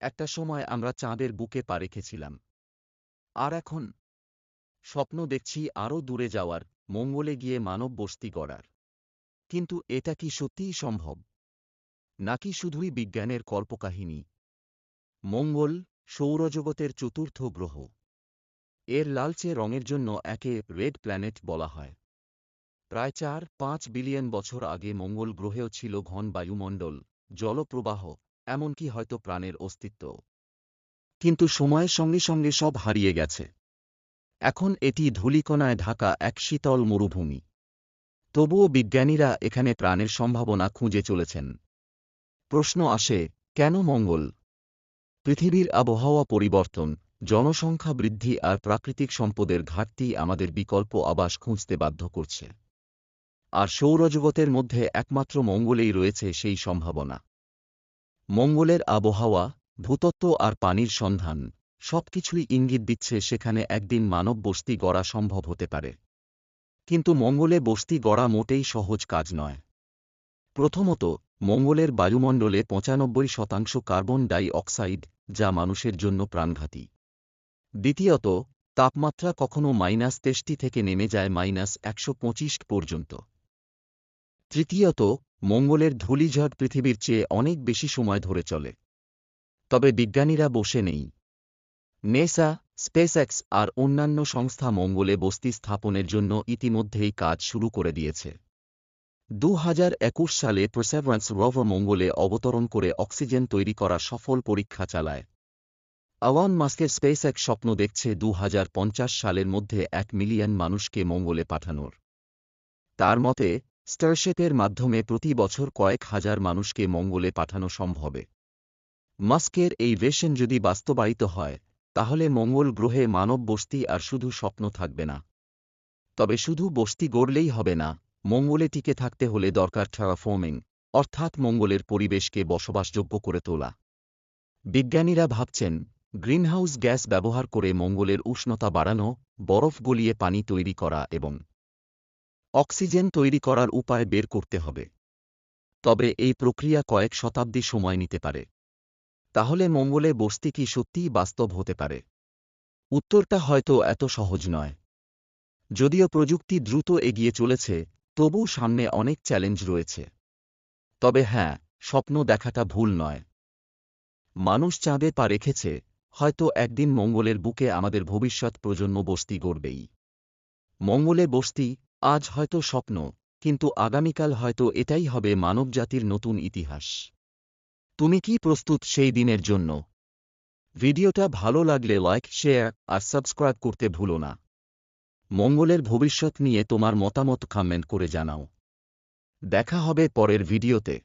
একটা সময় আমরা চাঁদের বুকে পা রেখেছিলাম। আর এখন স্বপ্ন দেখছি আরও দূরে যাওয়ার, মঙ্গলে গিয়ে মানব বসতি গড়ার। কিন্তু এটা কি সত্যিই সম্ভব, নাকি শুধুই বিজ্ঞানের কল্পকাহিনী? মঙ্গল সৌরজগতের চতুর্থ গ্রহ। এর লালচে রঙের জন্য একে রেড প্ল্যানেট বলা হয়। প্রায় 4-5 বিলিয়ন বছর আগে মঙ্গল গ্রহেও ছিল ঘন বায়ুমণ্ডল, জলপ্রবাহ, এমনকি হয়তো প্রাণের অস্তিত্ব। কিন্তু সময়ের সঙ্গে সঙ্গে সব হারিয়ে গেছে। এখন এটি ধূলিকণায় ঢাকা এক শীতল মরুভূমি। তবুও বিজ্ঞানীরা এখানে প্রাণের সম্ভাবনা খুঁজে চলেছেন। প্রশ্ন আসে, কেন মঙ্গল? পৃথিবীর আবহাওয়া পরিবর্তন, জনসংখ্যা বৃদ্ধি আর প্রাকৃতিক সম্পদের ঘাটতি আমাদের বিকল্প আবাস খুঁজতে বাধ্য করছে। আর সৌরজগতের মধ্যে একমাত্র মঙ্গলেই রয়েছে সেই সম্ভাবনা। মঙ্গলের আবহাওয়া, ভূতত্ত্ব আর পানির সন্ধান সবকিছুই ইঙ্গিত দিচ্ছে সেখানে একদিন মানব বসতি গড়া সম্ভব হতে পারে। কিন্তু মঙ্গলে বসতি গড়া মোটেই সহজ কাজ নয়। প্রথমত, মঙ্গলের বায়ুমণ্ডলে ৯৫% কার্বন ডাই অক্সাইড, যা মানুষের জন্য প্রাণঘাতী। দ্বিতীয়ত, তাপমাত্রা কখনো -63 থেকে নেমে যায় -125 পর্যন্ত। তৃতীয়ত, মঙ্গলের ধূলিঝড় পৃথিবীর চেয়ে অনেক বেশি সময় ধরে চলে। তবে বিজ্ঞানীরা বসে নেই। নেসা, স্পেসএক্স আর অন্যান্য সংস্থা মঙ্গলে বসতি স্থাপনের জন্য ইতিমধ্যেই কাজ শুরু করে দিয়েছে। ২০২১ সালে পারসেভারেন্স রোভার মঙ্গলে অবতরণ করে অক্সিজেন তৈরি করা সফল পরীক্ষা চালায়। ইলন মাস্কের স্পেসএক্স স্বপ্ন দেখছে ২০৫০ সালের মধ্যে ১ মিলিয়ন মানুষকে মঙ্গলে পাঠানোর। তার মতে, স্টারশিপের মাধ্যমে প্রতি বছর কয়েক হাজার মানুষকে মঙ্গলে পাঠানো সম্ভব। মাস্কের এই ভিশন যদি বাস্তবায়িত হয়, তাহলে মঙ্গল গ্রহে মানব বসতি আর শুধু স্বপ্ন থাকবে না। তবে শুধু বসতি গড়লেই হবে না, মঙ্গলে টিকে থাকতে হলে দরকার টারাফর্মিং, অর্থাৎ মঙ্গলের পরিবেশকে বসবাসযোগ্য করে তোলা। বিজ্ঞানীরা ভাবছেন, গ্রিনহাউস গ্যাস ব্যবহার করে মঙ্গলের উষ্ণতা বাড়ানো, বরফ গলিয়ে পানি তৈরি করা এবং অক্সিজেন তৈরি করার উপায় বের করতে হবে। তবে এই প্রক্রিয়া কয়েক শতাব্দী সময় নিতে পারে। তাহলে মঙ্গলে বসতি কি সত্যিই বাস্তব হতে পারে? উত্তরটা হয়তো এত সহজ নয়। যদিও প্রযুক্তি দ্রুত এগিয়ে চলেছে, তবু সামনে অনেক চ্যালেঞ্জ রয়েছে। তবে হ্যাঁ, স্বপ্ন দেখাটা ভুল নয়। মানুষ চাঁদে পা রেখেছে, হয়তো একদিন মঙ্গলের বুকে আমাদের ভবিষ্যৎ প্রজন্ম বসতি গড়বেই। মঙ্গলে বসতি আজ হয়তো স্বপ্ন, কিন্তু আগামীকাল হয়তো এটাই হবে মানবজাতির নতুন ইতিহাস। তুমি কি প্রস্তুত সেই দিনের জন্য? ভিডিওটা ভালো লাগলে লাইক, শেয়ার আর সাবস্ক্রাইব করতে ভুলো না। মঙ্গলের ভবিষ্যৎ নিয়ে তোমার মতামত কমেন্ট করে জানাও। দেখা হবে পরের ভিডিওতে।